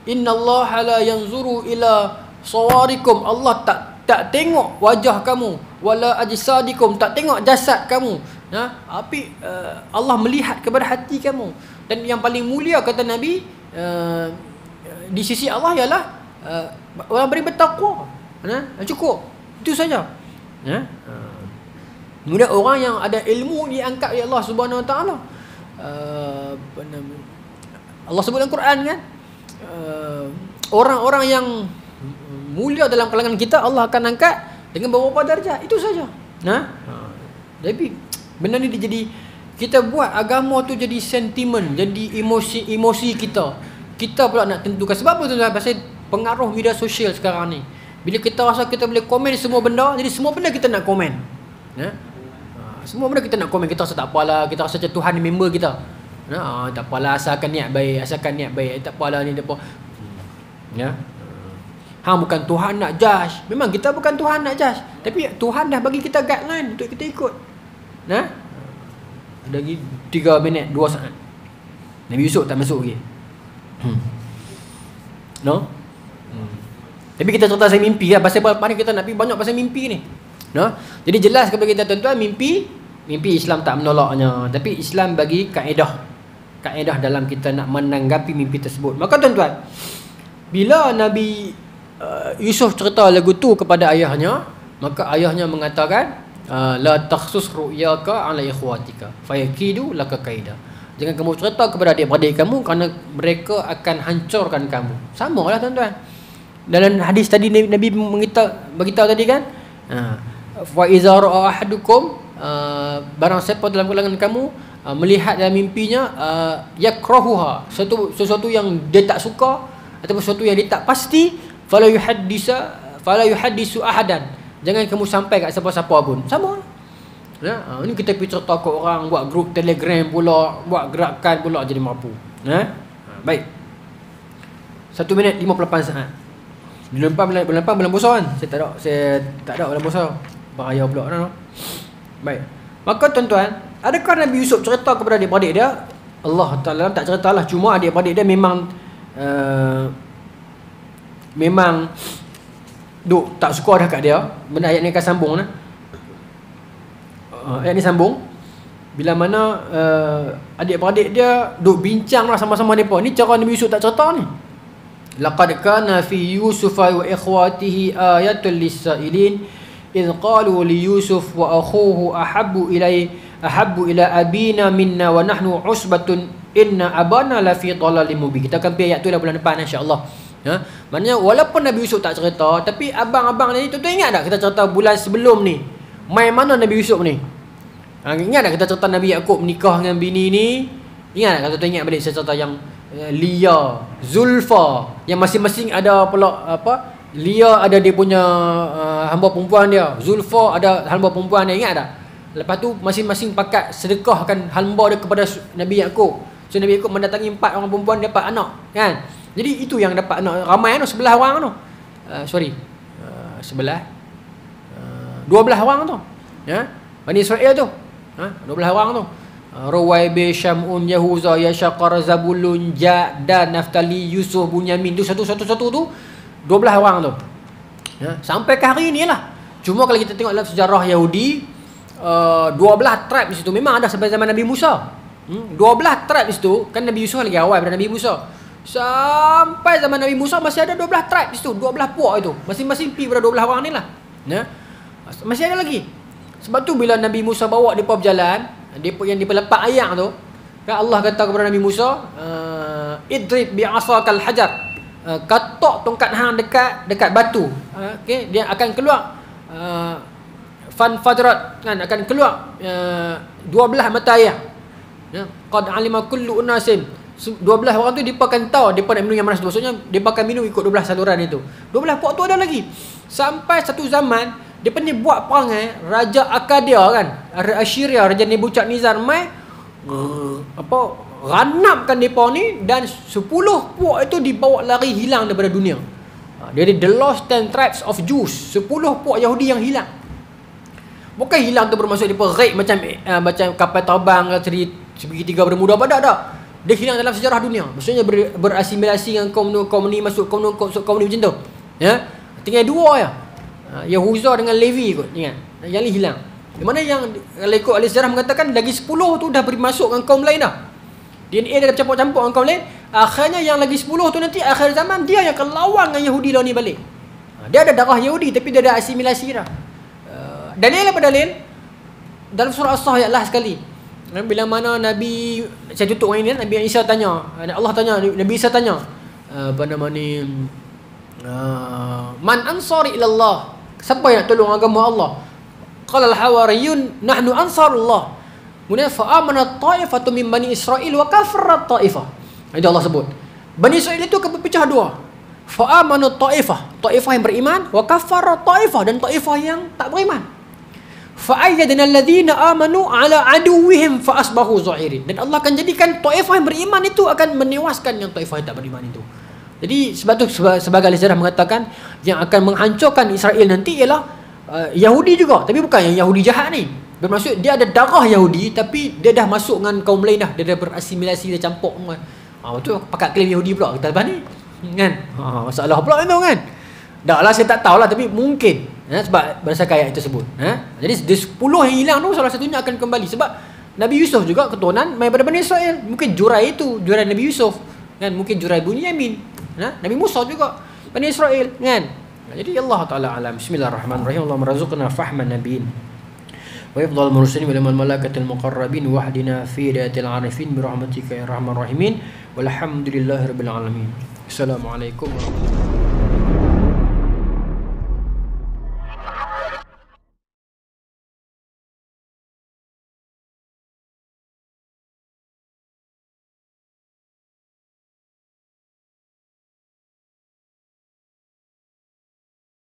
A: Innallaha la yanzuru ila sawarikum. Allah tak tengok wajah kamu, wala ajsadikum, tak tengok jasad kamu. Tapi Allah melihat kepada hati kamu. Dan yang paling mulia kata Nabi di sisi Allah ialah orang beri bertakwa. Cukup. Itu saja. Kemudian orang yang ada ilmu diangkat oleh Allah Subhanahu Wa Taala. Allah sebut dalam Quran kan, orang-orang yang mulia dalam kalangan kita Allah akan angkat dengan beberapa darjat. Itu saja. Jadi benda ni dia jadi, kita buat agama tu jadi sentimen, jadi emosi kita. Kita pula nak tentukan. Sebab apa tuan-tuan? Pasal pengaruh media sosial sekarang ni. Bila kita rasa kita boleh komen semua benda, jadi semua benda kita nak komen. Semua benda kita nak komen. Kita rasa tak apalah, kita rasa macam Tuhan ni member kita. Tak apalah, asalkan niat baik, tak apalah ni, tak apa. Hang bukan Tuhan nak judge. Memang kita bukan Tuhan nak judge, tapi Tuhan dah bagi kita guideline untuk kita ikut. Ada lagi 3 minit 2 saat. Nabi Yusuf tak masuk lagi. Tapi kita cerita pasal mimpi lah. Pasal mana kita nak pergi banyak pasal mimpi ni. Jadi jelas kepada kita tuan-tuan, mimpi Islam tak menolaknya. Tapi Islam bagi kaedah dalam kita nak menanggapi mimpi tersebut. Maka tuan-tuan, bila Nabi Yusuf cerita lagu tu kepada ayahnya, maka ayahnya mengatakan, la takhsus ru'yaka ala ikhwatika fayakidu laka kaida. Jangan kamu cerita kepada adik-beradik kamu kerana mereka akan hancurkan kamu. Samalah tuan-tuan. Dalam hadis tadi Nabi beritahu tadi kan, fa iza ra'a ahadukum, barang siapa dalam kalangan kamu melihat dalam mimpinya yakrahuha, sesuatu yang dia tak suka ataupun sesuatu yang dia tak pasti, fala yuhaddisu ahadan, jangan kamu sampai kat siapa-siapa pun. Sama. Ini kita pergi cerita ke orang, buat grup Telegram pula, buat gerakan pula jadi mampu. Baik. 1 minit 58 saat. Bulan lepas bulan puasa kan? Saya tak ada bulan puasa. Bahaya pula kan. Baik. Maka tuan-tuan, adakah Nabi Yusuf cerita kepada adik-beradik dia? Allah Taala tak ceritalah, cuma adik-beradik dia memang tak suka dah kat dia. Benda ayat ni akan sambung lah. Ayat ni sambung. Bila mana adik-beradik dia duk bincang lah sama-sama mereka. Ni cara Nabi Yusuf tak cerita ni. laqad kana fi Yusuf wa ikhwatihi ayatul lis-sa'ilin idh qalu li Yusuf wa akhuhu ahabbu ila abina minna wa nahnu usbatun inna abana la fi dhalalin mubin. Kita akan pergi ayat tu dah bulan depan insya-Allah. Maknanya walaupun Nabi Yusuf tak cerita, tapi abang-abang ni tuan-tuan ingat tak kita cerita bulan sebelum ni mai mana Nabi Yusuf ni? Ingat tak kita cerita Nabi Yaakob menikah dengan bini ni? Ingat tak kalau tuan ingat balik saya cerita yang Lia, Zulfa, yang masing-masing ada pula apa? Lia ada dia punya hamba perempuan dia, Zulfa ada hamba perempuan dia, ingat tak? Lepas tu masing-masing pakat sedekahkan hamba dia kepada Nabi Yaakob. So Nabi Yaakob mendatangi 4 orang perempuan, dapat anak, kan? Jadi itu yang dapat anak ramai tu, 11 orang tu. 12 orang tu. Ya. Bani Israel tu. 12 orang tu. Ruwaibi, Syamun, Yahuza, Yashaqar, Zabulun, Jad, Dan, Naftali, Yusuf, Bunyamin tu satu tu 12 orang tu. Ya, sampai ke hari ni lah. Cuma kalau kita tengok dalam sejarah Yahudi, 12 tribe di situ memang ada sampai zaman Nabi Musa. 12 tribe di situ, kan Nabi Yusuf lagi awal daripada Nabi Musa. Sampai zaman Nabi Musa masih ada 12 tribe di situ, 12 puak itu. Masing-masing pi pada 12 orang ni lah. Ya. Masih ada lagi. Sebab tu bila Nabi Musa bawa depa berjalan, depa yang depa lepak ayak tu, kan Allah kata kepada Nabi Musa, idrib bi asakal hajar. Katok tongkat hang dekat batu. Okey, dia akan keluar fan fadrat, kan, akan keluar 12 mata air. Ya, qad alima kullu unasin. 12 orang tu depa akan tahu depa nak minum yang mana. Maksudnya depa akan minum ikut 12 saluran itu. 12 puak tu ada lagi. Sampai satu zaman depa ni buat perangai Raja Akadia, kan, Assyria, Raja Nebukadnezar mai ranapkan depa ni, dan 10 puak itu dibawa lari hilang daripada dunia. Dia the lost 10 tribes of Jews. 10 puak Yahudi yang hilang. Bukan hilang tu bermaksud depa raid macam kapal terbang segitiga bermuda pada tak. Dia hilang dalam sejarah dunia. Maksudnya berasimilasi dengan kaum ni masuk kaum ni macam tu. Ya. Tinggal 2 ya. Yahuza dengan Levi kot, ingat. Yang ni hilang. Di mana yang kalau ikut ahli sejarah mengatakan lagi 10 tu dah beri masuk dengan kaum lain dah. DNA dah campur-campur dengan kaum lain. Akhirnya yang lagi 10 tu nanti akhir zaman dia yang akan lawan dengan Yahudi lawan ni balik. Dia ada darah Yahudi tapi dia ada asimilasi dah. Dalil apa dalil? Dalam surah As-Sah ayat lah sekali. Bila mana Nabi, saya tutup dengan ini, Nabi Isa tanya, Allah tanya, Nabi Isa tanya, apa nama ni, man ansari ilallah, siapa yang nak tolong agama Allah? Qala al-hawariyun nahnu ansarullah. Kemudian fa amana ta'ifatu min bani Israil wa kafara ta'ifah. Itu Allah sebut. Bani Israil itu akan berpecah dua. Fa amana ta'ifah yang beriman, wa kafara ta'ifah, dan ta'ifah yang tak beriman. Fa'ayyadna alladhina amanu ala aduwwihim fa asbahu zahirin. Dan Allah akan jadikan taifah yang beriman itu akan menewaskan yang taifah yang tak beriman itu. Jadi sebab tu sebagai sejarah mengatakan yang akan menghancurkan Israel nanti ialah Yahudi juga, tapi bukan yang Yahudi jahat ni. Bermaksud dia ada darah Yahudi tapi dia dah masuk dengan kaum lain dah. Dia dah berasimilasi, dia campur semua. Betul pakat klaim Yahudi pula kita lepas ni. Kan? Masalah pula itu kan. Dah lah saya tak tahulah tapi mungkin sebab berdasarkan ayat tersebut. Jadi dia 10 yang hilang tu salah satunya akan kembali sebab Nabi Yusuf juga keturunan daripada Bani Israel. Mungkin Jurai itu, Jurai Nabi Yusuf, kan, mungkin Jurai Bunyamin. Nabi Musa juga Bani Israel, kan. Jadi Allah Taala alam. Bismillahirrahmanirrahim. Allahumma razaqna fahman nabiyyin wa ifdal mursalin wa liman malakatil muqarrabin wa hdina fi hidayatil arifin bi rahmatika ya arhamar rahimin walhamdulillahirabbil alamin. Assalamualaikum warahmatullahi wabarakatuh.